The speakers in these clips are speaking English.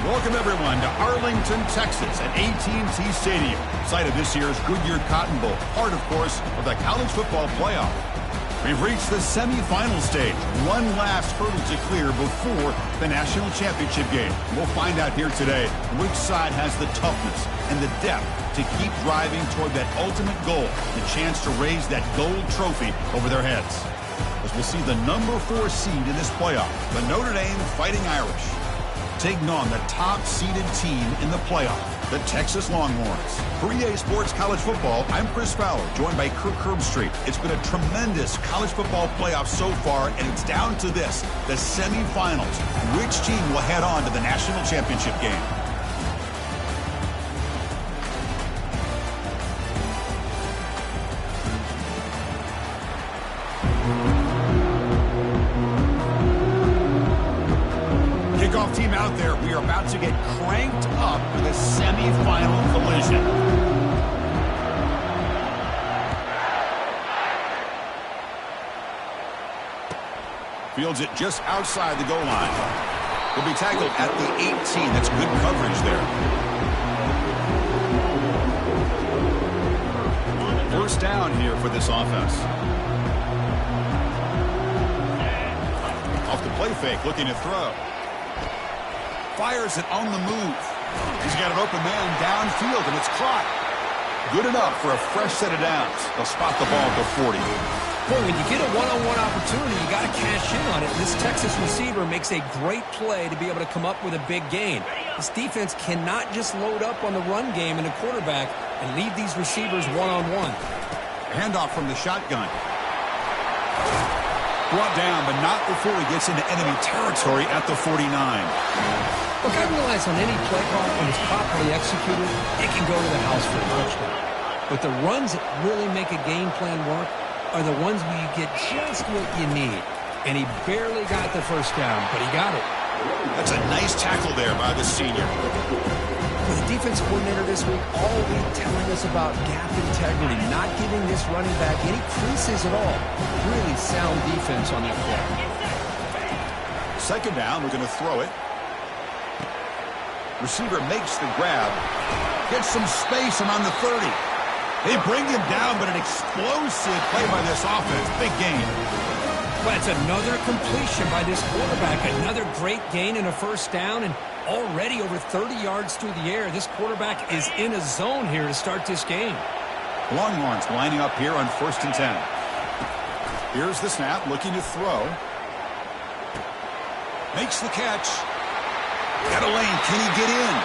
Welcome, everyone, to Arlington, Texas at AT&T Stadium, site of this year's Goodyear Cotton Bowl, part, of course, of the college football playoff. We've reached the semifinal stage, one last hurdle to clear before the national championship game. We'll find out here today which side has the toughness and the depth to keep driving toward that ultimate goal, the chance to raise that gold trophy over their heads. As we'll see the number 4 seed in this playoff, the Notre Dame Fighting Irish, taking on the top-seeded team in the playoff, the Texas Longhorns. For EA Sports College Football, I'm Chris Fowler, joined by Kirk Herbstreit. It's been a tremendous college football playoff so far, and it's down to this, the semifinals. Which team will head on to the national championship game? Kickoff team out there. We are about to get cranked up for the semifinal collision. Fields it just outside the goal line. Will be tackled at the 18. That's good coverage there. First down here for this offense. Off the play fake, looking to throw. Fires it on the move. He's got an open man downfield, and it's caught. Good enough for a fresh set of downs. They'll spot the ball at the 40. Boy, when you get a one-on-one opportunity, you got to cash in on it. This Texas receiver makes a great play to be able to come up with a big gain. This defense cannot just load up on the run game and the quarterback and leave these receivers one-on-one. Handoff from the shotgun. Brought down, but not before he gets into enemy territory at the 49. Look, I realize on any play call, when it's properly executed, it can go to the house for a touchdown. But the runs that really make a game plan work are the ones where you get just what you need. And he barely got the first down, but he got it. That's a nice tackle there by the senior. For the defense coordinator this week, all week telling us about gap integrity, not giving this running back any creases at all. Really sound defense on that play. Second down, we're going to throw it. Receiver makes the grab. Gets some space around the 30. They bring him down, but an explosive play by this offense. Big gain. Well, it's another completion by this quarterback. Another great gain and a first down, and already over 30 yards through the air. This quarterback is in a zone here to start this game. Longhorns lining up here on 1st and 10. Here's the snap, looking to throw. Makes the catch. Got a lane. Can he get in?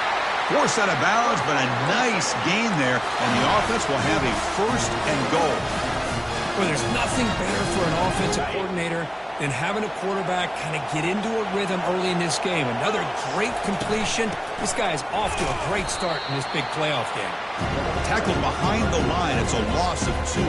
Forced out of bounds, but a nice gain there, and the offense will have a 1st and goal. Well, there's nothing better for an offensive coordinator than having a quarterback kind of get into a rhythm early in this game. Another great completion. This guy is off to a great start in this big playoff game. Tackled behind the line. It's a loss of 2.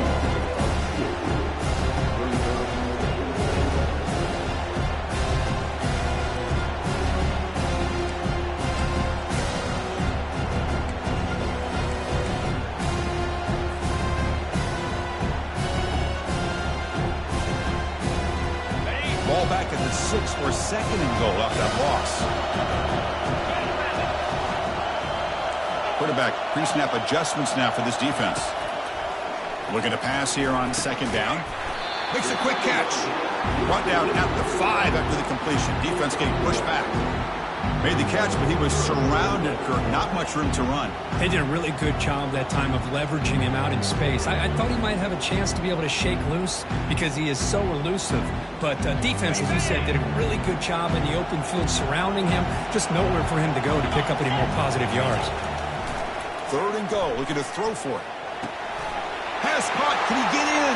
Ball back at the 6 or 2nd and goal off that loss. Quarterback pre-snap adjustments now for this defense. Looking to pass here on 2nd down. Makes a quick catch. Brought down at the 5 after the completion. Defense getting pushed back. Made the catch, but he was surrounded, Kirk. Not much room to run. They did a really good job that time of leveraging him out in space. I thought he might have a chance to be able to shake loose because he is so elusive. But defense, as you said, did a really good job in the open field surrounding him. Just nowhere for him to go to pick up any more positive yards. 3rd and goal. Looking to throw for it. Pass caught. Can he get in?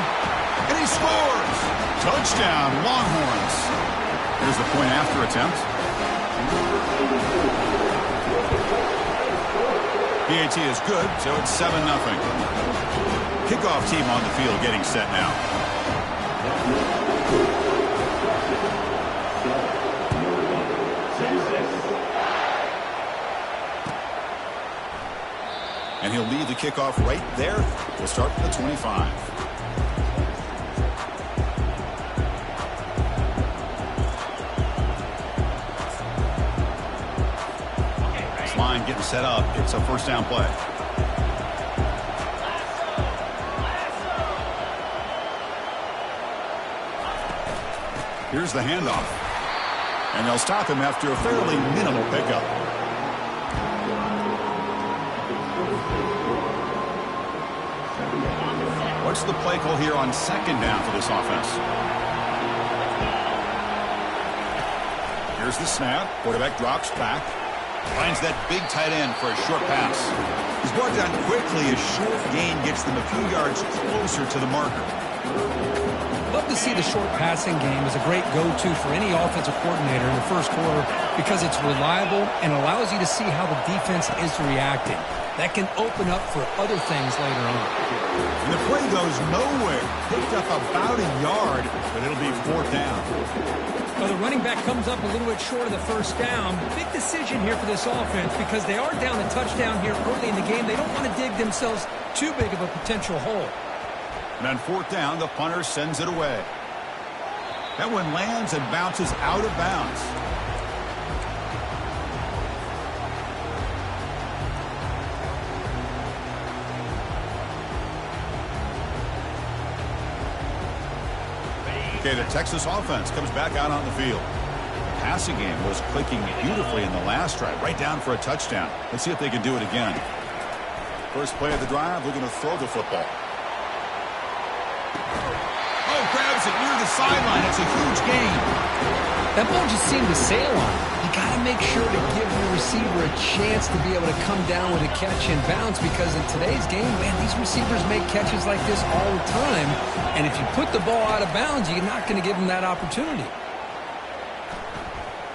And he scores. Touchdown, Longhorns. Here's the point after attempt. PAT is good, so it's 7-0. Kickoff team on the field getting set now. And he'll lead the kickoff right there. We'll start from the 25. line getting set up. It's a first down play. Here's the handoff. And they'll stop him after a fairly minimal pickup. What's the play call here on second down for this offense? Here's the snap. Quarterback drops back. Finds that big tight end for a short pass. He's brought down quickly. A short gain gets them a few yards closer to the marker. Love to see the short passing game as a great go-to for any offensive coordinator in the first quarter because it's reliable and allows you to see how the defense is reacting. That can open up for other things later on. And the play goes nowhere. Picked up about a yard, but it'll be fourth down. Well, the running back comes up a little bit short of the first down. Big decision here for this offense because they are down a touchdown here early in the game. They don't want to dig themselves too big of a potential hole. And on fourth down, the punter sends it away. That one lands and bounces out of bounds. Okay, the Texas offense comes back out on the field. The passing game was clicking beautifully in the last drive, right down for a touchdown. Let's see if they can do it again. First play of the drive, looking to throw the football. Oh, grabs it near the sideline. It's a huge gain. That ball just seemed to sail on. You got to make sure to give your receiver a chance to be able to come down with a catch and bounce because in today's game, man, these receivers make catches like this all the time. And if you put the ball out of bounds, you're not going to give them that opportunity.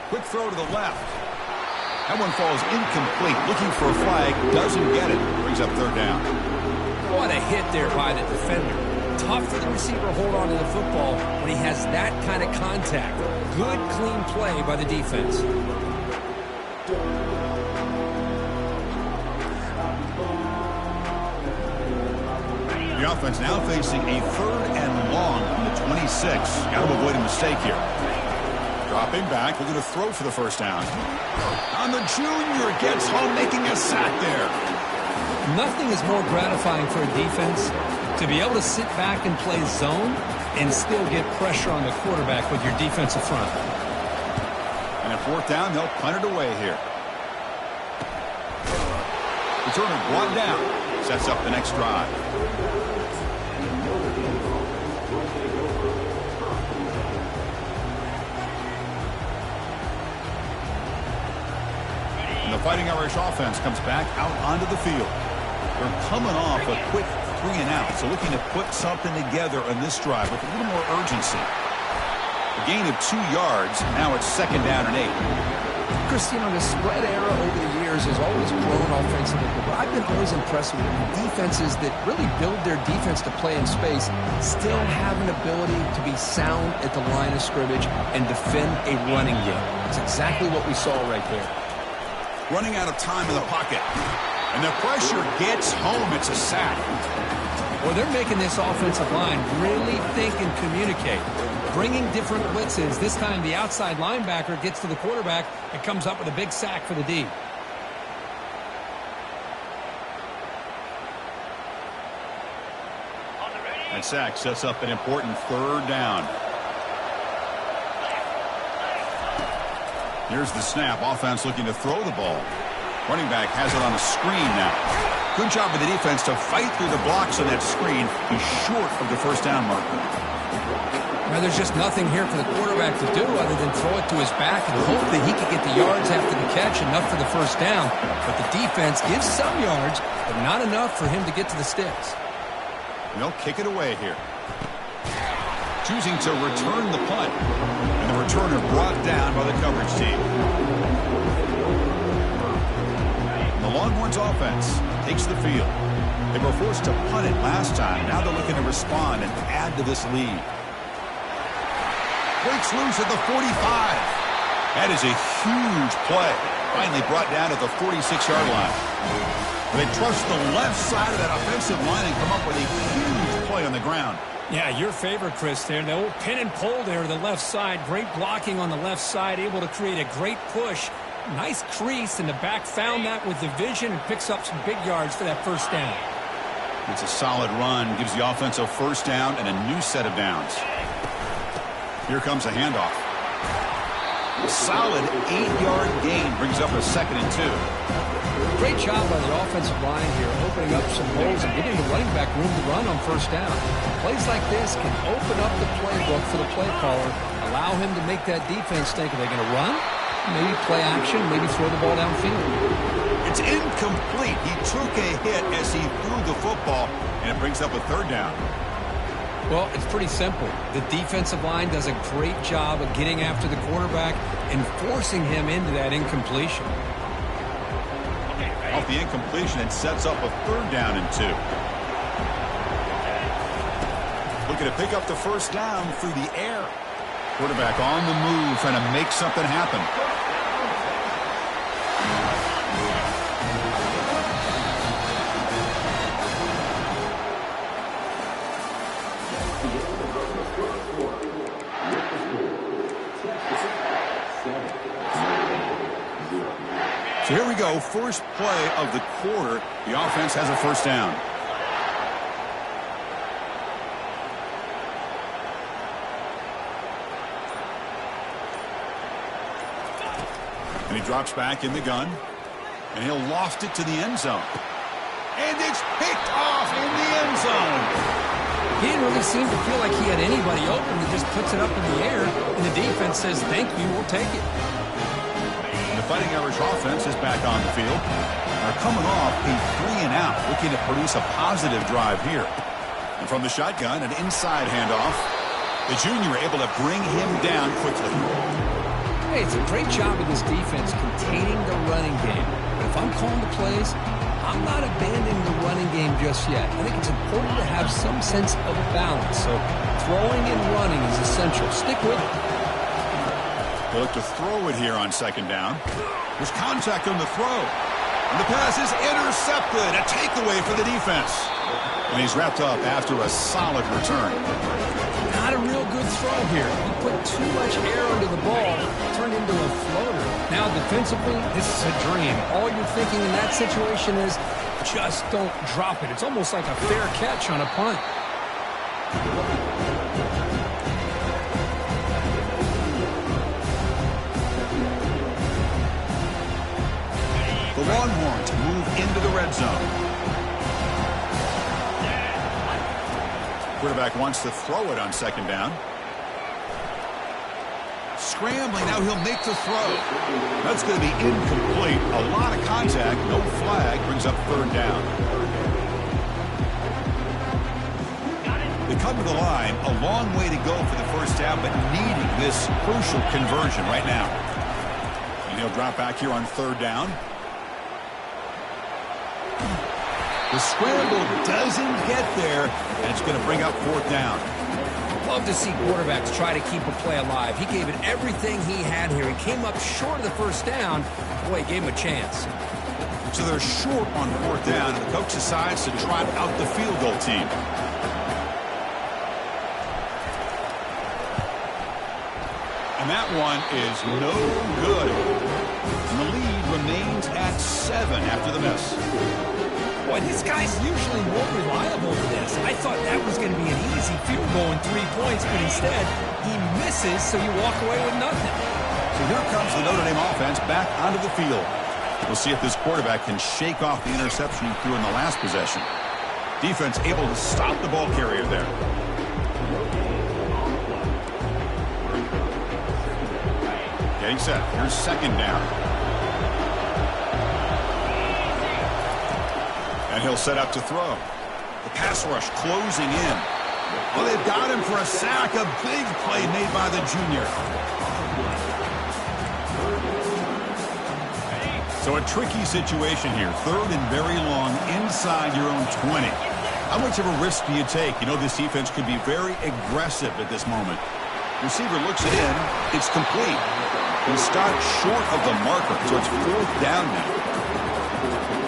Quick throw to the left. That one falls incomplete. Looking for a flag. Doesn't get it. Brings up third down. What a hit there by the defender. Tough for the receiver to hold on to the football when he has that kind of contact. Good, clean play by the defense. The offense now facing a third and long from the 26. Got to avoid a mistake here. Dropping back, looking to throw for the first down. On the junior, gets home, making a sack there. Nothing is more gratifying for a defense to be able to sit back and play zone and still get pressure on the quarterback with your defensive front. And at fourth down, they'll punt it away here. Returner brought down. Sets up the next drive. And the Fighting Irish offense comes back out onto the field. They're coming off a quick 3 and out, so looking to put something together on this drive with a little more urgency. A gain of 2 yards. Now it's second down and 8. Chris, the spread era over the years has always grown offensively, but I've been always impressed with defenses that really build their defense to play in space, still have an ability to be sound at the line of scrimmage and defend a running game. That's exactly what we saw right there. Running out of time in the pocket. And the pressure gets home. It's a sack. Well, they're making this offensive line really think and communicate. Bringing different blitzes. This time the outside linebacker gets to the quarterback and comes up with a big sack for the D. That sack sets up an important third down. Here's the snap. Offense looking to throw the ball. Running back has it on a screen now. Good job of the defense to fight through the blocks on that screen. He's short of the first down marker. Well, there's just nothing here for the quarterback to do other than throw it to his back and hope that he can get the yards after the catch, enough for the first down. But the defense gives some yards, but not enough for him to get to the sticks. They'll kick it away here. Choosing to return the punt. And the returner brought down by the coverage team. The Longhorns offense takes the field. They were forced to punt it last time. Now they're looking to respond and add to this lead. Breaks loose at the 45. That is a huge play. Finally brought down at the 46-yard line. They trust the left side of that offensive line and come up with a huge play on the ground. Yeah, your favorite, Chris, there. The old pin and pull there to the left side. Great blocking on the left side. Able to create a great push. Nice crease, and the back found that with the vision and picks up some big yards for that first down. It's a solid run, gives the offense a first down and a new set of downs. Here comes a handoff. A solid 8-yard gain brings up a 2nd and 2. Great job by the offensive line here, opening up some holes and giving the running back room to run on first down. Plays like this can open up the playbook for the play caller, allow him to make that defense think, are they going to run? Maybe play action, maybe throw the ball downfield. It's incomplete. He took a hit as he threw the football, and it brings up a 3rd down. Well, it's pretty simple. The defensive line does a great job of getting after the quarterback and forcing him into that incompletion. Off the incompletion, it sets up a 3rd down and 2. Looking to pick up the first down through the air. Quarterback on the move, trying to make something happen. So here we go, first play of the quarter. The offense has a first down. And he drops back in the gun, and he'll loft it to the end zone. And it's picked off in the end zone. He didn't really seem to feel like he had anybody open. He just puts it up in the air, and the defense says, thank you, we'll take it. The Fighting Irish offense is back on the field. They're coming off a 3-and-out, looking to produce a positive drive here. And from the shotgun, an inside handoff. The junior able to bring him down quickly. Hey, it's a great job of this defense containing the running game. But if I'm calling the plays, I'm not abandoning the running game just yet. I think it's important to have some sense of balance. So throwing and running is essential. Stick with it. They look to throw it here on 2nd down. There's contact on the throw. And the pass is intercepted. A takeaway for the defense. And he's wrapped up after a solid return. Not a real good throw here. He put too much air under the ball, turned into a floater. Now defensively, this is a dream. All you're thinking in that situation is just don't drop it. It's almost like a fair catch on a punt. The Longhorns move into the red zone. Quarterback wants to throw it on 2nd down. Scrambling, now he'll make the throw. That's going to be incomplete. A lot of contact, no flag, brings up 3rd down. They come to the line, a long way to go for the first down, but needing this crucial conversion right now. And he'll drop back here on 3rd down. The scramble doesn't get there, and it's going to bring up 4th down. Love to see quarterbacks try to keep a play alive. He gave it everything he had here. He came up short of the first down. Boy, he gave him a chance. So they're short on 4th down, and the coach decides to trot out the field goal team. And that one is no good. And the lead remains at 7 after the miss. Boy, this guy's usually more reliable than this. I thought that was going to be an easy field goal and 3 points, but instead, he misses, so you walk away with nothing. So here comes the Notre Dame offense back onto the field. We'll see if this quarterback can shake off the interception he threw in the last possession. Defense able to stop the ball carrier there. Getting set. Here's 2nd down. And he'll set up to throw. The pass rush closing in. Well, they've got him for a sack. A big play made by the junior. So a tricky situation here. 3rd and very long inside your own 20. How much of a risk do you take? You know, this defense could be very aggressive at this moment. Receiver looks it in. It's complete. He stopped short of the marker, so it's 4th down now.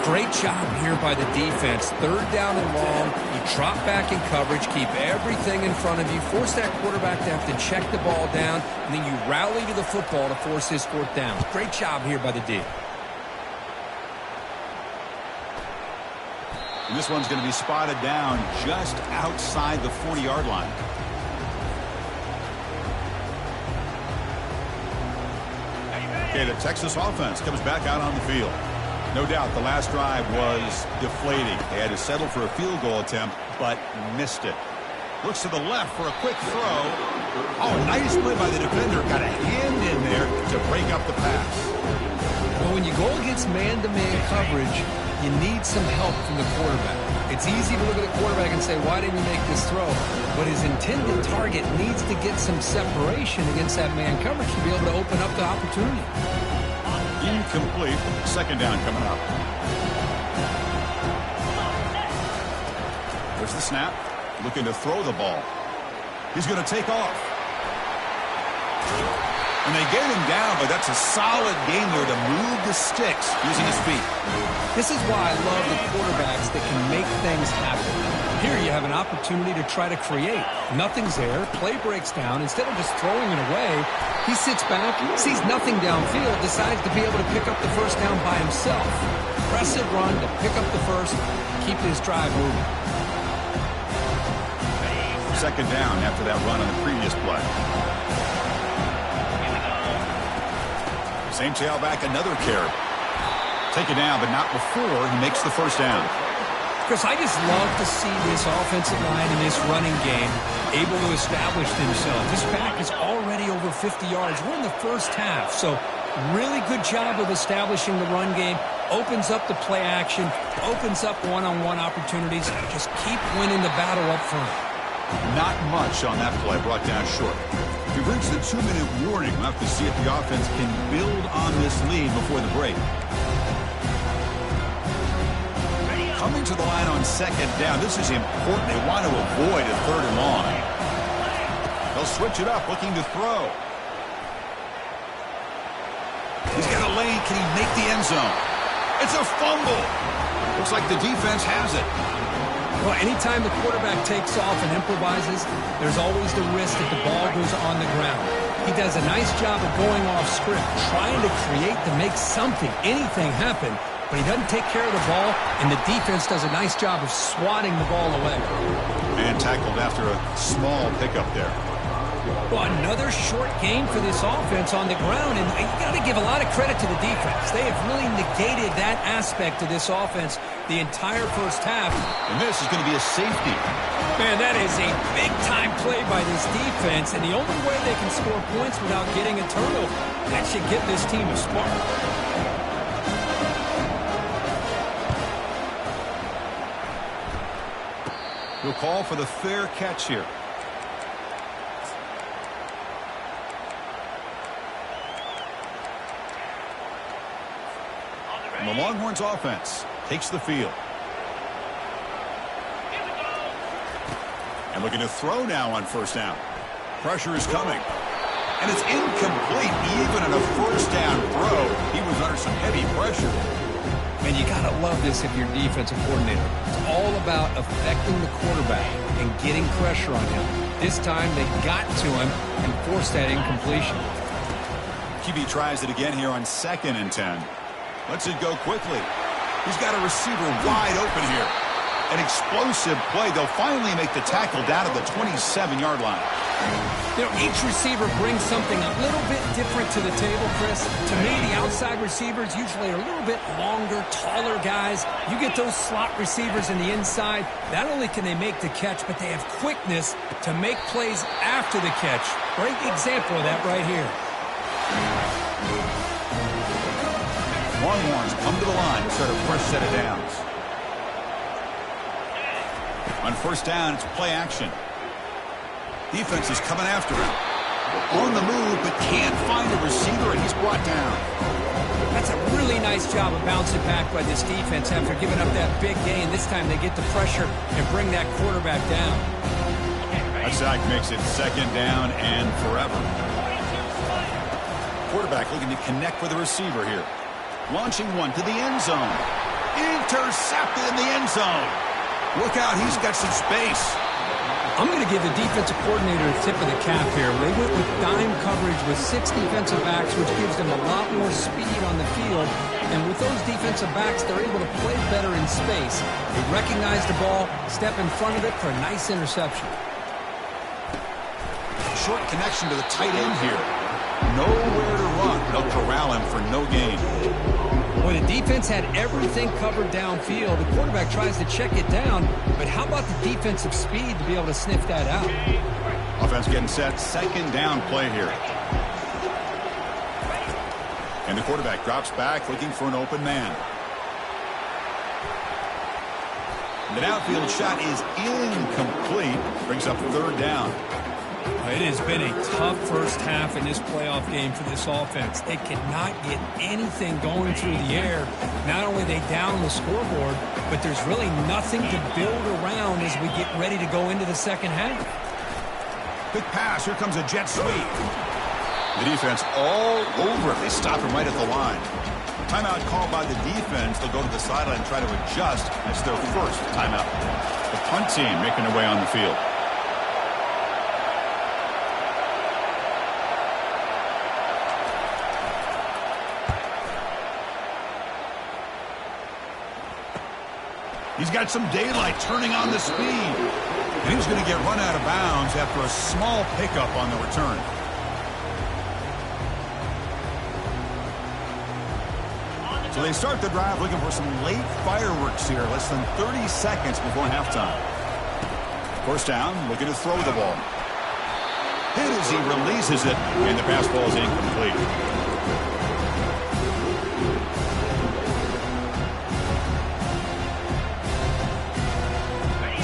Great job here by the defense. Third down and long. You drop back in coverage, keep everything in front of you, force that quarterback to have to check the ball down, and then you rally to the football to force his fourth down. Great job here by the D. And this one's going to be spotted down just outside the 40-yard line. Okay, the Texas offense comes back out on the field. No doubt the last drive was deflating. They had to settle for a field goal attempt, but missed it. Looks to the left for a quick throw. Oh, nice play by the defender. Got a hand in there to break up the pass. Well, when you go against man-to-man coverage, you need some help from the quarterback. It's easy to look at the quarterback and say, why didn't you make this throw? But his intended target needs to get some separation against that man coverage to be able to open up the opportunity. Incomplete. Second down coming up. There's the snap. Looking to throw the ball. He's going to take off. And they get him down, but that's a solid game there to move the sticks using his feet. This is why I love the quarterbacks that can make things happen. Here you have an opportunity to try to create. Nothing's there. Play breaks down. Instead of just throwing it away, he sits back, sees nothing downfield, decides to be able to pick up the first down by himself. Impressive run to pick up the first, keep his drive moving. Second down after that run on the previous play. Same tailback, another carry. Take it down, but not before he makes the first down. Chris, I just love to see this offensive line in this running game able to establish themselves. This back is already over 50 yards. We're in the first half, so really good job of establishing the run game. Opens up the play action, opens up one-on-one opportunities. Just keep winning the battle up front. Not much on that play, brought down short. We've reached the 2-minute warning. We'll have to see if the offense can build on this lead before the break. Coming to the line on second down. This is important. They want to avoid a third and long. They'll switch it up, looking to throw. He's got a lane. Can he make the end zone? It's a fumble. Looks like the defense has it. Well, anytime the quarterback takes off and improvises, there's always the risk that the ball goes on the ground. He does a nice job of going off script, trying to create to make something, anything happen, but he doesn't take care of the ball, and the defense does a nice job of swatting the ball away. And tackled after a small pickup there. Well, another short game for this offense on the ground, and you got to give a lot of credit to the defense. They have really negated that aspect of this offense the entire first half. And this is going to be a safety. Man, that is a big-time play by this defense, and the only way they can score points without getting a turnover. That should get this team a spark. We'll call for the fair catch here. And the Longhorns offense takes the field. And looking to throw now on first down. Pressure is coming. And it's incomplete. Even on a first down throw, he was under some heavy pressure. Man, you got to love this if you're defensive coordinator. It's all about affecting the quarterback and getting pressure on him. This time they got to him and forced that incompletion. QB tries it again here on 2nd and 10. Lets it go quickly. He's got a receiver wide open here. An explosive play. They'll finally make the tackle down at the 27-yard line. You know, each receiver brings something a little bit different to the table, Chris. To me, the outside receivers usually are a little bit longer, taller guys. You get those slot receivers in the inside, not only can they make the catch, but they have quickness to make plays after the catch. Great example of that right here. Longhorns come to the line to start a fresh set of downs. On first down, it's play action. Defense is coming after him. On the move, but can't find a receiver, and he's brought down. That's a really nice job of bouncing back by this defense after giving up that big gain. This time they get the pressure and bring that quarterback down. That sack makes it 2nd down and forever. Quarterback looking to connect with the receiver here. Launching one to the end zone. Intercepted in the end zone. Look out, he's got some space. I'm going to give the defensive coordinator a tip of the cap here. They went with dime coverage with 6 defensive backs, which gives them a lot more speed on the field. And with those defensive backs, they're able to play better in space. They recognize the ball, step in front of it for a nice interception. Short connection to the tight end here. Nowhere to run. They'll corral him for no gain. When the defense had everything covered downfield, the quarterback tries to check it down, but how about the defensive speed to be able to sniff that out? Offense getting set. Second down play here. And the quarterback drops back looking for an open man. The downfield shot is incomplete. Brings up third down. It has been a tough first half in this playoff game for this offense. They cannot get anything going through the air. Not only are they down the scoreboard, but there's really nothing to build around as we get ready to go into the second half. Quick pass. Here comes a jet sweep. The defense all over it. They stop him right at the line. Timeout called by the defense. They'll go to the sideline and try to adjust. That's their first timeout. The punt team making their way on the field. He's got some daylight turning on the speed. And he's going to get run out of bounds after a small pickup on the return. So they start the drive looking for some late fireworks here. Less than 30 seconds before halftime. First down, looking to throw the ball. Hit as he releases it, and the pass ball is incomplete.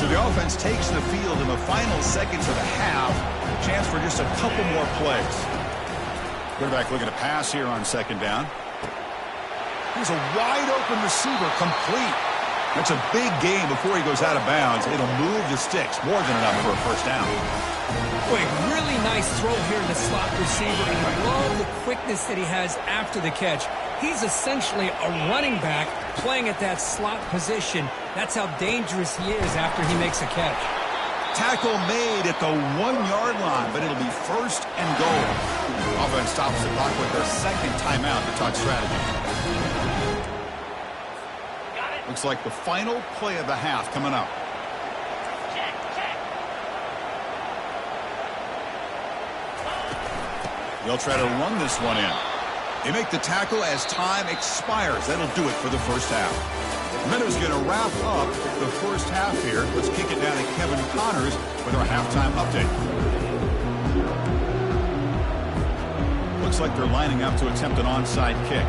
The offense takes the field in the final seconds of the half. Chance for just a couple more plays. Quarterback looking to pass here on second down. Here's a wide open receiver, complete. That's a big gain before he goes out of bounds. It'll move the sticks. More than enough for a first down. Boy, really nice throw here to the slot receiver. And I love the quickness that he has after the catch. He's essentially a running back playing at that slot position. That's how dangerous he is after he makes a catch. Tackle made at the 1-yard line, but it'll be first and goal. Offense stops the clock with their second timeout to talk strategy. Looks like the final play of the half coming up. They'll try to run this one in. They make the tackle as time expires. That'll do it for the first half. Meadows going to wrap up the first half here. Let's kick it down to Kevin Connors with our halftime update. Looks like they're lining up to attempt an onside kick.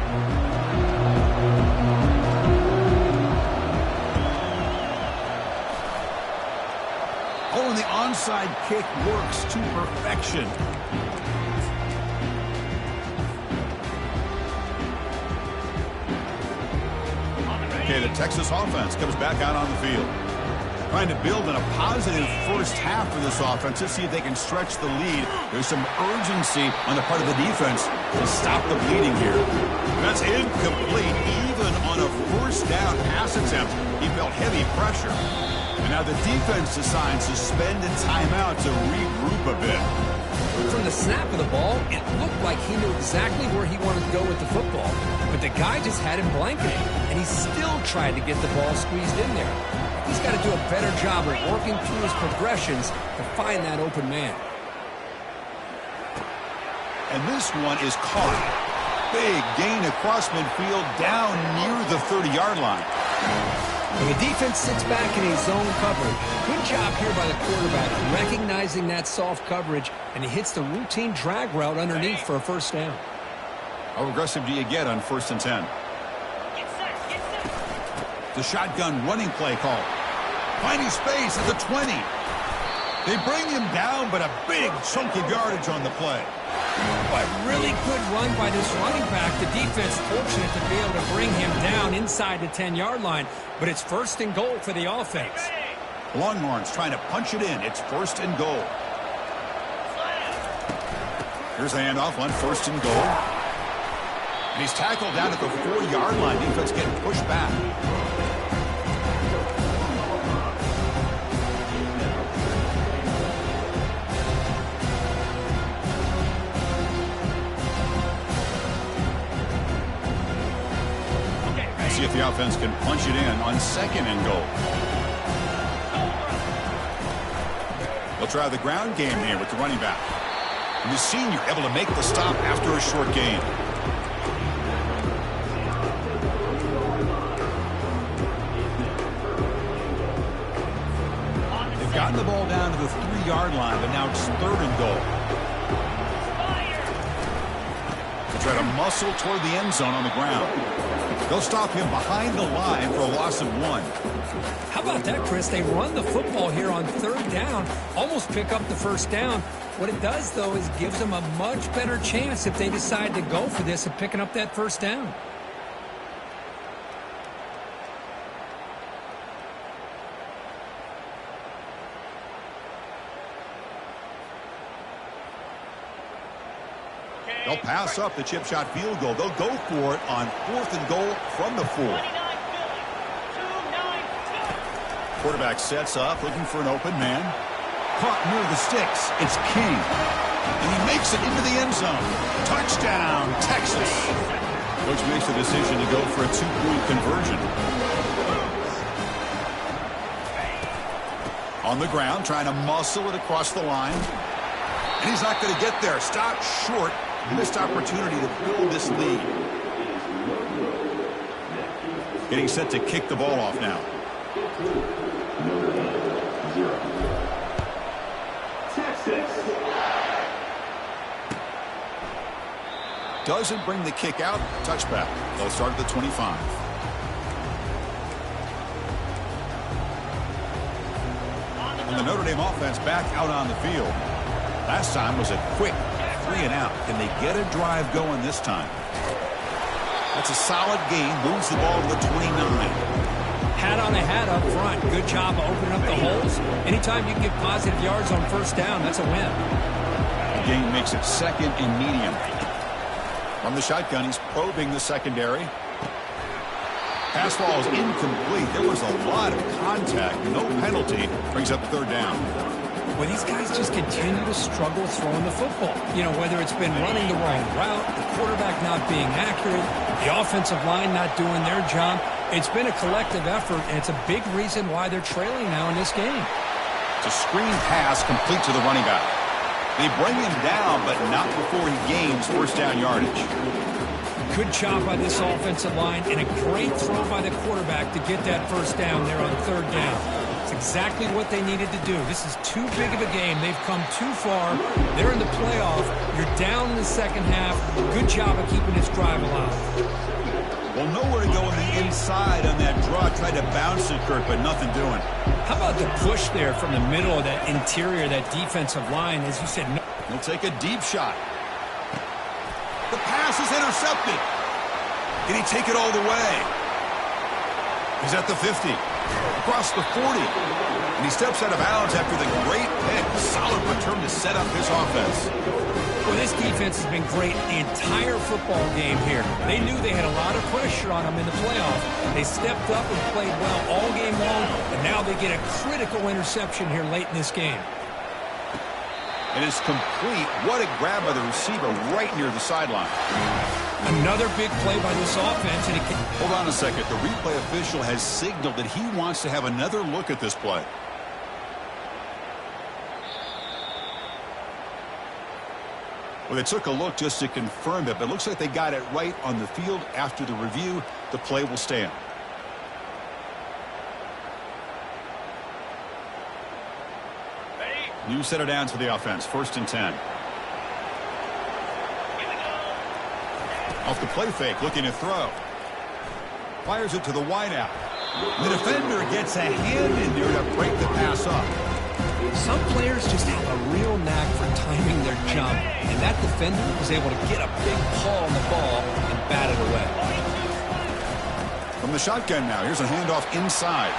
Oh, and the onside kick works to perfection. Okay, the Texas offense comes back out on the field. Trying to build in a positive first half for this offense to see if they can stretch the lead. There's some urgency on the part of the defense to stop the bleeding here. That's incomplete. Even on a first down pass attempt, he felt heavy pressure. And now the defense decides to spend a timeout to regroup a bit. From the snap of the ball, it looked like he knew exactly where he wanted to go with the football. But the guy just had him blanketed, and he still tried to get the ball squeezed in there. He's got to do a better job of working through his progressions to find that open man. And this one is caught. Big gain across midfield down near the 30-yard line. And the defense sits back in a zone coverage. Good job here by the quarterback, recognizing that soft coverage, and he hits the routine drag route underneath for a first down. How aggressive do you get on 1st and 10? The shotgun running play call. Finding space at the 20. They bring him down, but a big chunk of yardage on the play. But really good run by this running back. The defense fortunate to be able to bring him down inside the 10-yard line, but it's 1st and goal for the offense. Longhorns trying to punch it in. It's 1st and goal. Here's a handoff on 1st and goal. And he's tackled down at the 4-yard line. Defense getting pushed back. offense can punch it in on 2nd and goal. They'll try the ground game here with the running back. And the senior able to make the stop after a short gain. They've gotten the ball down to the 3-yard line, but now it's 3rd and goal. They try to muscle toward the end zone on the ground. They'll stop him behind the line for a loss of 1. How about that, Chris? They run the football here on 3rd down, almost pick up the 1st down. What it does, though, is gives them a much better chance if they decide to go for this of picking up that 1st down. They'll pass up the chip shot field goal. They'll go for it on 4th and goal from the 4. Quarterback sets up, looking for an open man. Caught near the sticks. It's King. And he makes it into the end zone. Touchdown, Texas. Coach makes the decision to go for a 2-point conversion. On the ground, trying to muscle it across the line. And he's not going to get there. Stopped short. Missed opportunity to build this lead. Getting set to kick the ball off now. Doesn't bring the kick out. Touchback. They'll start at the 25. And the Notre Dame offense back out on the field. Last time was a quick 3 and out. Can they get a drive going this time? That's a solid gain. Moves the ball to the 29. Hat on a hat up front. Good job of opening up the holes. Anytime you can get positive yards on 1st down, that's a win. The gain makes it 2nd and medium. From the shotgun, he's probing the secondary. Pass ball is incomplete. There was a lot of contact. No penalty. Brings up 3rd down. Well, these guys just continue to struggle throwing the football. You know, whether it's been running the wrong route, the quarterback not being accurate, the offensive line not doing their job. It's been a collective effort, and it's a big reason why they're trailing now in this game. It's a screen pass complete to the running back. They bring him down, but not before he gains 1st down yardage. Good job by this offensive line, and a great throw by the quarterback to get that 1st down there on 3rd down. It's exactly what they needed to do. This is too big of a game. They've come too far. They're in the playoff. You're down in the 2nd half. Good job of keeping this drive alive. Well, nowhere to go on the inside on that draw. Tried to bounce it, Kurt, but nothing doing. How about the push there from the middle of that interior, that defensive line? As you said, no. He'll take a deep shot. The pass is intercepted. Can he take it all the way? He's at the 50. Across the 40. And he steps out of bounds after the great pick. Solid return to set up his offense. Well, this defense has been great the entire football game here. They knew they had a lot of pressure on them in the playoffs. They stepped up and played well all game long, and now they get a critical interception here late in this game. And it's complete. What a grab by the receiver right near the sideline. Another big play by this offense. And hold on a second. The replay official has signaled that he wants to have another look at this play. Well, they took a look just to confirm it, but it looks like they got it right on the field. After the review, the play will stand. New center downs for the offense. 1st and 10. Off the play fake, looking to throw. Fires it to the wideout. The defender gets a hand in there to break the pass up. Some players just have a real knack for timing their jump, and that defender was able to get a big paw on the ball and bat it away. From the shotgun now, here's a handoff inside.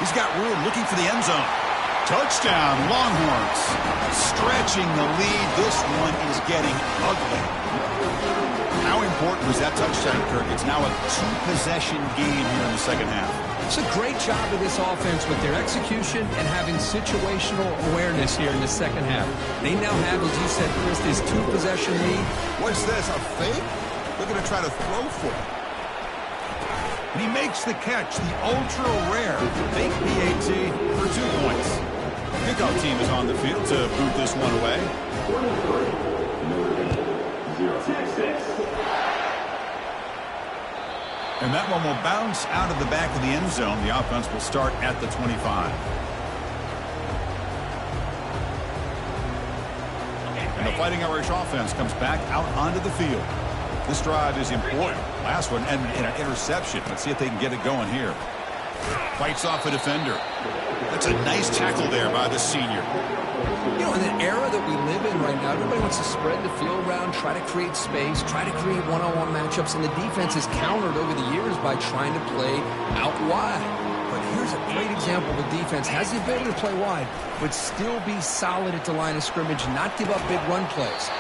He's got room, looking for the end zone. Touchdown, Longhorns. Stretching the lead. This one is getting ugly. How important was that touchdown, Kirk? It's now a 2-possession game here in the 2nd half. It's a great job of this offense with their execution and having situational awareness here in the 2nd half. They now have, as you said, Chris, this 2-possession lead. What's this, a fake? They're going to try to throw for it. And he makes the catch, the ultra-rare fake PAT for 2 points. Kickoff team is on the field to boot this one away. And that one will bounce out of the back of the end zone. The offense will start at the 25. And the Fighting Irish offense comes back out onto the field. This drive is important. Last one, and an interception. Let's see if they can get it going here. Fights off a defender. That's a nice tackle there by the senior. You know, in the era that we live in right now, everybody wants to spread the field around, try to create space, try to create one-on-one matchups, and the defense has countered over the years by trying to play out wide. But here's a great example. The defense has the ability to play wide, but still be solid at the line of scrimmage, not give up big run plays.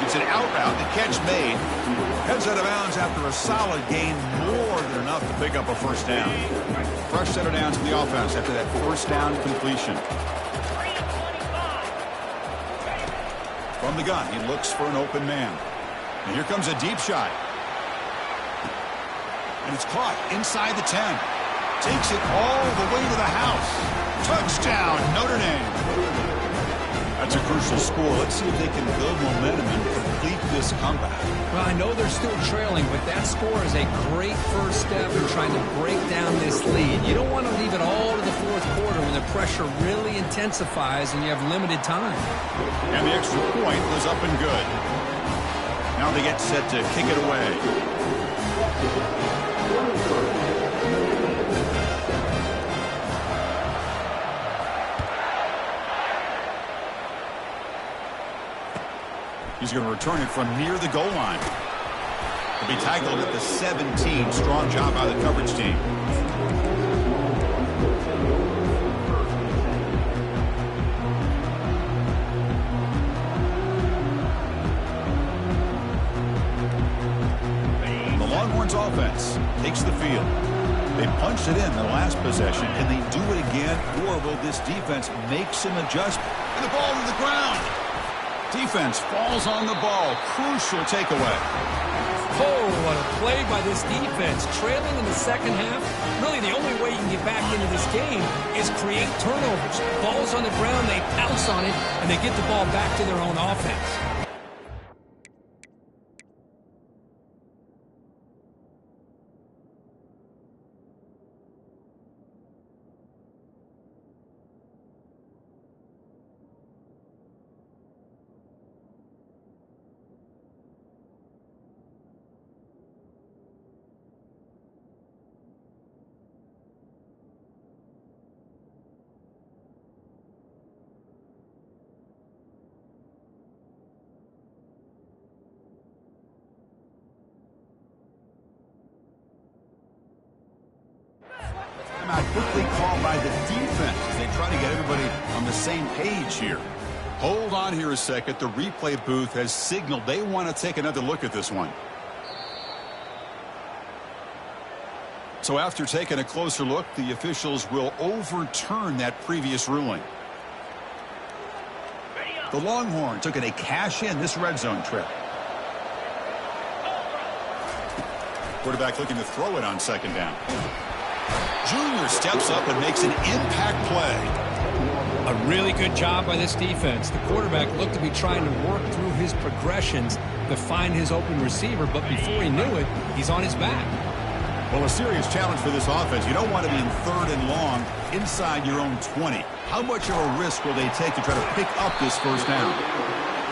It's an out route. The catch made. Heads out of bounds after a solid gain, more than enough to pick up a first down. Fresh set of downs for the offense after that first down completion. From the gun, he looks for an open man. And here comes a deep shot. And it's caught inside the 10. Takes it all the way to the house. Touchdown, Notre Dame. That's a crucial score. Let's see if they can build momentum and complete this comeback. Well, I know they're still trailing, but that score is a great first step in trying to break down this lead. You don't want to leave it all to the fourth quarter when the pressure really intensifies and you have limited time. And the extra point was up and good. Now they get set to kick it away. He's going to return it from near the goal line. He'll be tackled at the 17. Strong job by the coverage team. The Longhorns offense takes the field. They punched it in the last possession. Can they do it again, or will this defense make some adjustment? And the ball to the ground. Defense falls on the ball. Crucial takeaway. Oh, what a play by this defense. Trailing in the second half, really the only way you can get back into this game is create turnovers. Ball's on the ground, they pounce on it, and they get the ball back to their own offense. Timeout quickly called by the defense as they try to get everybody on the same page here. Hold on here a second. The replay booth has signaled they want to take another look at this one. So after taking a closer look, the officials will overturn that previous ruling. The Longhorns took a cash-in this red zone trip. Quarterback looking to throw it on second down. Junior steps up and makes an impact play. A really good job by this defense. The quarterback looked to be trying to work through his progressions to find his open receiver, but before he knew it, he's on his back. Well, a serious challenge for this offense. You don't want to be in third and long inside your own 20. How much of a risk will they take to try to pick up this first down?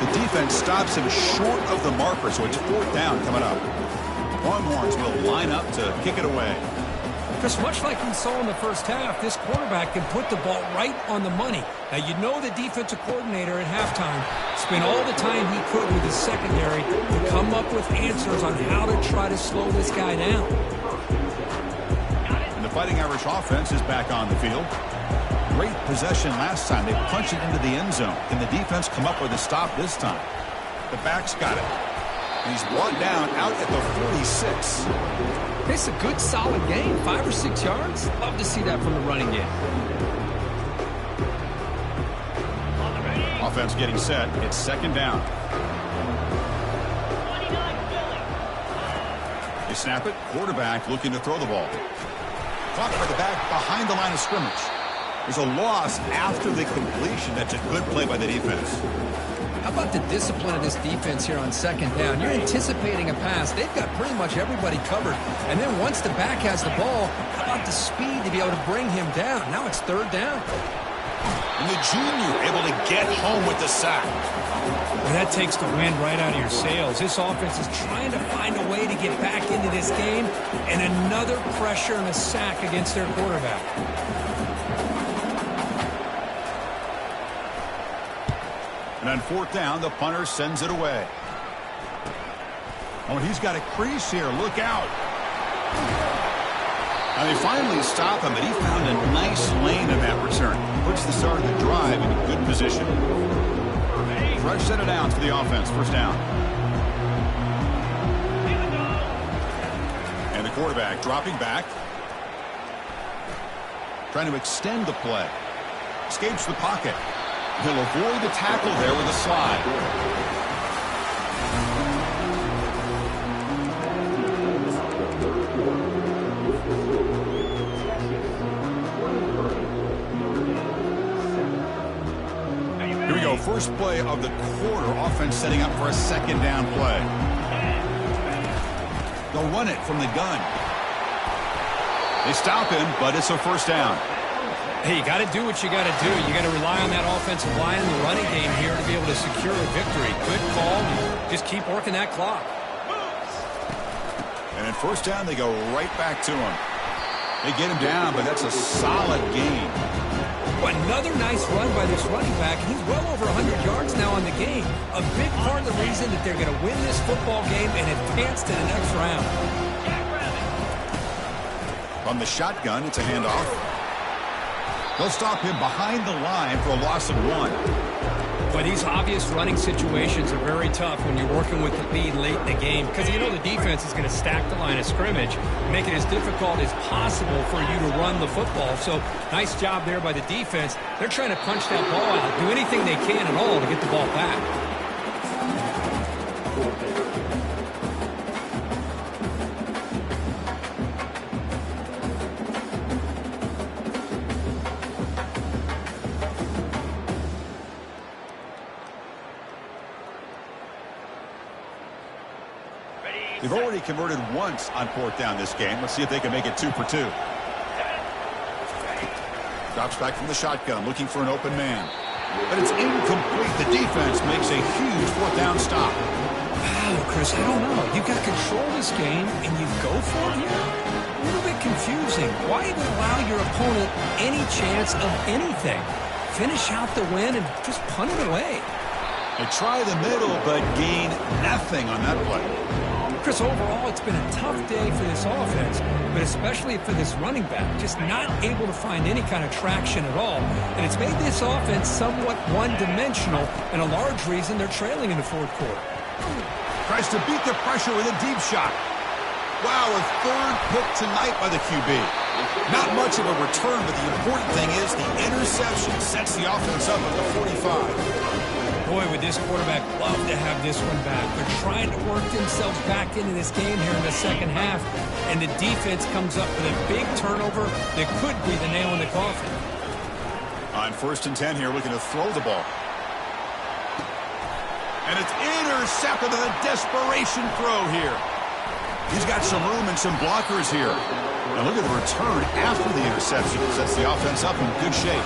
The defense stops him short of the marker, so it's fourth down coming up. Longhorns will line up to kick it away. Just much like we saw in the first half, this quarterback can put the ball right on the money. Now, you know the defensive coordinator at halftime spent all the time he could with his secondary to come up with answers on how to try to slow this guy down. And the Fighting Irish offense is back on the field. Great possession last time. They punched it into the end zone. Can the defense come up with a stop this time? The back's got it. He's brought down out at the 46. It's a good, solid game. 5 or 6 yards. Love to see that from the running game. Offense getting set. It's second down. They snap it. Quarterback looking to throw the ball. Caught by the back behind the line of scrimmage. There's a loss after the completion. That's a good play by the defense. How about the discipline of this defense here on second down? You're anticipating a pass. They've got pretty much everybody covered. And then once the back has the ball, how about the speed to be able to bring him down? Now it's third down. And the junior able to get home with the sack. Well, that takes the wind right out of your sails. This offense is trying to find a way to get back into this game. And another pressure and a sack against their quarterback. And on fourth down, the punter sends it away. Oh, he's got a crease here. Look out. Now they finally stop him, but he found a nice lane in that return. Puts the start of the drive in a good position. Fresh set of downs for the offense. First down. And the quarterback dropping back. Trying to extend the play. Escapes the pocket. He'll avoid the tackle there with a slide. Here we go. First play of the quarter. Offense setting up for a second down play. They'll run it from the gun. They stop him, but it's a first down. Hey, you got to do what you got to do. You got to rely on that offensive line in the running game here to be able to secure a victory. Good call. Just keep working that clock. And at first down, they go right back to him. They get him down, but that's a solid gain. Well, another nice run by this running back. He's well over 100 yards now on the game. A big part of the reason that they're going to win this football game and advance to the next round. From the shotgun, it's a handoff. They'll stop him behind the line for a loss of 1. But these obvious running situations are very tough when you're working with the lead late in the game because you know the defense is going to stack the line of scrimmage, make it as difficult as possible for you to run the football. So nice job there by the defense. They're trying to punch that ball out, do anything they can at all to get the ball back. They've already converted once on fourth down this game. Let's see if they can make it 2 for 2. Drops back from the shotgun, looking for an open man. But it's incomplete. The defense makes a huge fourth down stop. Wow, Chris, I don't know. You've got to control this game, and you go for it here? A little bit confusing. Why even allow your opponent any chance of anything? Finish out the win and just punt it away. They try the middle, but gain nothing on that play. Chris, overall, it's been a tough day for this offense, but especially for this running back, just not able to find any kind of traction at all. And it's made this offense somewhat one-dimensional, and a large reason they're trailing in the fourth quarter. Tries to beat the pressure with a deep shot. Wow, a third pick tonight by the QB. Not much of a return, but the important thing is the interception sets the offense up at the 45. Boy, would this quarterback love to have this one back. They're trying to work themselves back into this game here in the second half, and the defense comes up with a big turnover that could be the nail in the coffin. On 1st and 10 here, looking to throw the ball. And it's intercepted on a desperation throw here. He's got some room and some blockers here. And look at the return after the interception. Sets the offense up in good shape.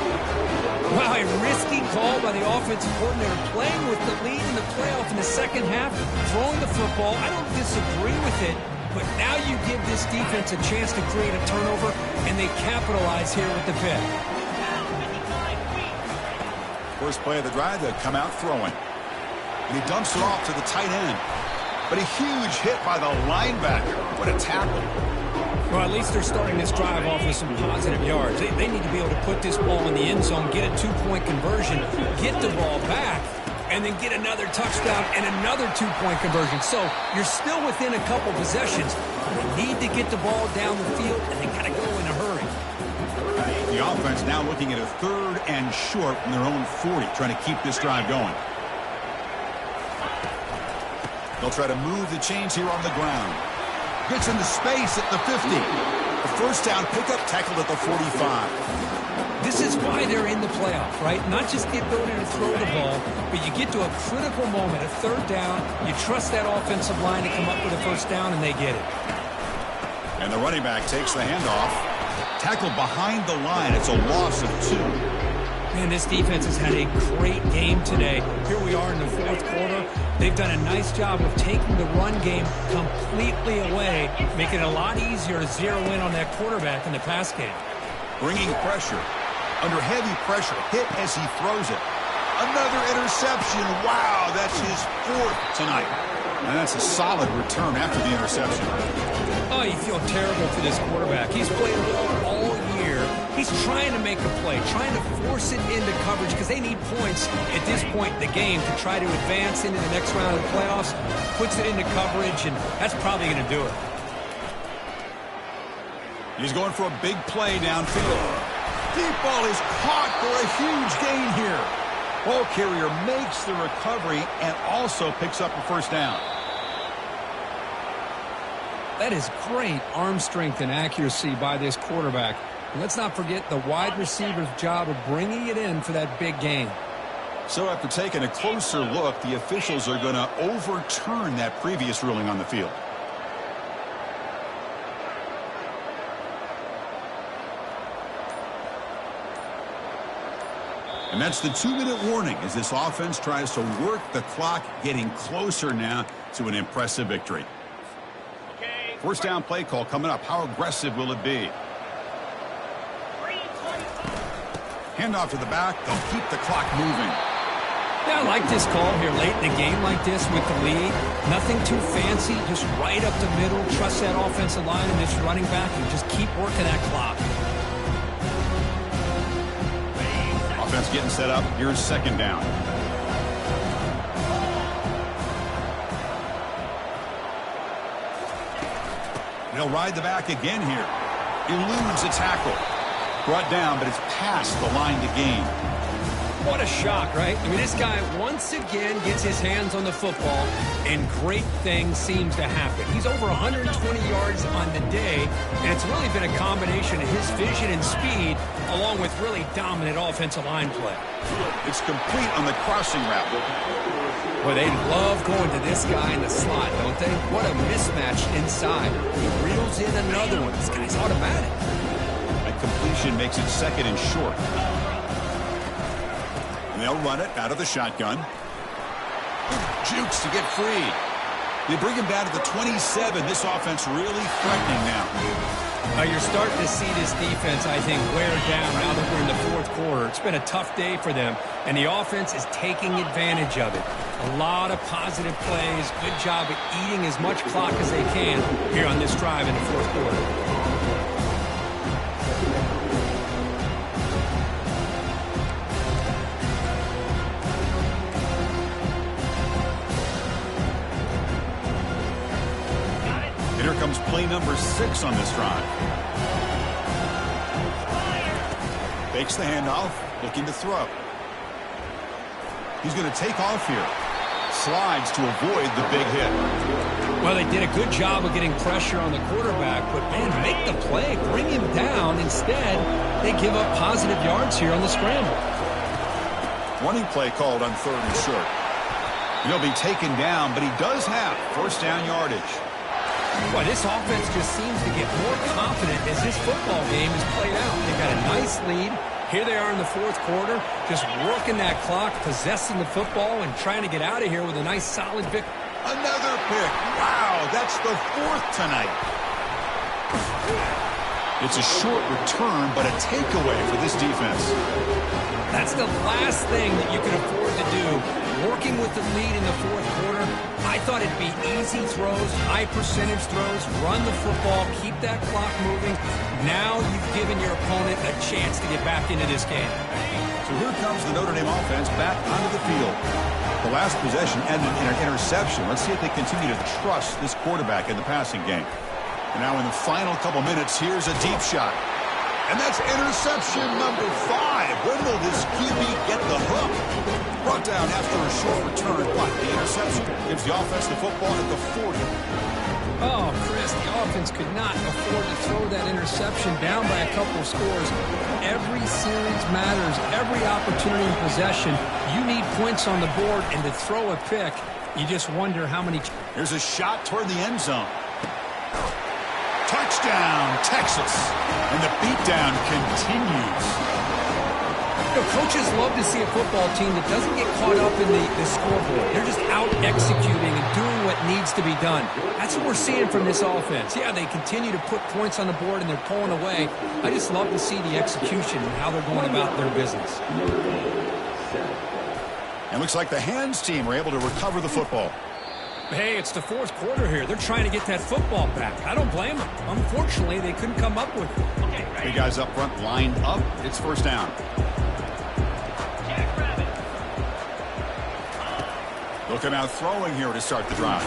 Wow, a risky call by the offensive coordinator, playing with the lead in the playoff in the second half, throwing the football. I don't disagree with it, but now you give this defense a chance to create a turnover, and they capitalize here with the pick. First play of the drive, they come out throwing. And he dumps it off to the tight end. But a huge hit by the linebacker. What a tackle. Well, at least they're starting this drive off with some positive yards. They need to be able to put this ball in the end zone, get a two-point conversion, get the ball back, and then get another touchdown and another two-point conversion. So you're still within a couple possessions. They need to get the ball down the field, and they got to go in a hurry. The offense now looking at a 3rd and short from their own 40, trying to keep this drive going. They'll try to move the chains here on the ground. Gets into space at the 50. The first down pickup tackled at the 45. This is why they're in the playoff, right? Not just the ability to throw the ball, but you get to a critical moment, a third down, you trust that offensive line to come up with a first down, and they get it. And the running back takes the handoff. Tackled behind the line. It's a loss of 2. Man, this defense has had a great game today. Here we are in the fourth quarter. They've done a nice job of taking the run game completely away, making it a lot easier to zero in on that quarterback in the pass game. Bringing pressure. Under heavy pressure, hit as he throws it. Another interception. Wow, that's his 4th tonight. And that's a solid return after the interception. Oh, you feel terrible for this quarterback. He's played well all year. He's trying to make a play, trying to force it into coverage because they need points at this point in the game to try to advance into the next round of the playoffs. Puts it into coverage, and that's probably going to do it. He's going for a big play downfield. Deep ball is caught for a huge gain here. Ball carrier makes the recovery and also picks up a first down. That is great arm strength and accuracy by this quarterback. And let's not forget the wide receiver's job of bringing it in for that big gain. So after taking a closer look, the officials are going to overturn that previous ruling on the field. And that's the 2-minute warning as this offense tries to work the clock, getting closer now to an impressive victory. First down play call coming up. How aggressive will it be? Handoff to the back. They'll keep the clock moving. Yeah, I like this call here late in the game like this with the lead. Nothing too fancy, just right up the middle. Trust that offensive line and this running back and just keep working that clock. Offense getting set up. Here's second down. They'll ride the back again here. Eludes a tackle. Brought down, but it's past the line to gain. What a shock, right? I mean, this guy once again gets his hands on the football, and great things seems to happen. He's over 120 yards on the day, and it's really been a combination of his vision and speed, along with really dominant offensive line play. It's complete on the crossing route. Boy, they love going to this guy in the slot, don't they? What a mismatch inside. He reels in another one. This guy's automatic. That completion makes it second and short. And they'll run it out of the shotgun. Jukes to get free. They bring him down to the 27. This offense really threatening now. You're starting to see this defense, I think, wear down now that we're in the fourth quarter. It's been a tough day for them, and the offense is taking advantage of it. A lot of positive plays. Good job at eating as much clock as they can here on this drive in the fourth quarter. Here comes play number 6 on this drive. Fakes the handoff, looking to throw. He's going to take off here. Slides to avoid the big hit. Well, they did a good job of getting pressure on the quarterback, but, man, make the play, bring him down. Instead, they give up positive yards here on the scramble. Running play called on 3rd and short. He'll be taken down, but he does have first down yardage. Boy, this offense just seems to get more confident as this football game is played out. They've got a nice lead. Here they are in the fourth quarter, just working that clock, possessing the football, and trying to get out of here with a nice, solid victory. Another pick. Wow, that's the 4th tonight. It's a short return, but a takeaway for this defense. That's the last thing that you can afford to do. Working with the lead in the fourth quarter, I thought it'd be easy throws, high percentage throws, run the football, keep that clock moving. Now you've given your opponent a chance to get back into this game. So here comes the Notre Dame offense back onto the field. The last possession ended in an interception. Let's see if they continue to trust this quarterback in the passing game. And now in the final couple minutes, here's a deep shot. And that's interception number 5. When will this QB get the hook? Brought down after a short return, but the interception. interception. Gives the offense the football at the 40. Oh, Chris, the offense could not afford to throw that interception down by a couple of scores. Every series matters. Every opportunity in possession, you need points on the board, and to throw a pick, you just wonder how many. Here's a shot toward the end zone. Touchdown, Texas. And the beatdown continues. You know, coaches love to see a football team that doesn't get caught up in the scoreboard. They're just out executing and doing what needs to be done. That's what we're seeing from this offense. Yeah, they continue to put points on the board and they're pulling away. I just love to see the execution and how they're going about their business. And looks like the Hands team were able to recover the football. Hey, it's the fourth quarter here. They're trying to get that football back. I don't blame them. Unfortunately, they couldn't come up with it. The guys up front lined up. It's first down. Looking out throwing here to start the drive.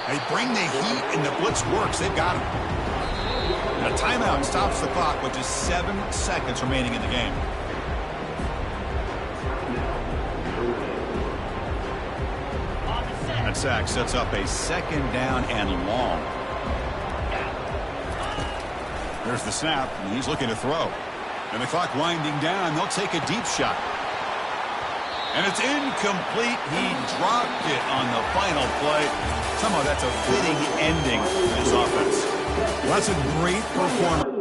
They bring the heat and the blitz works. They've got him. A timeout stops the clock with just 7 seconds remaining in the game. That sack sets up a second down and long. There's the snap, and he's looking to throw. And the clock winding down, they'll take a deep shot. And it's incomplete. He dropped it on the final play. Somehow that's a fitting ending for this offense. Well, that's a great performance.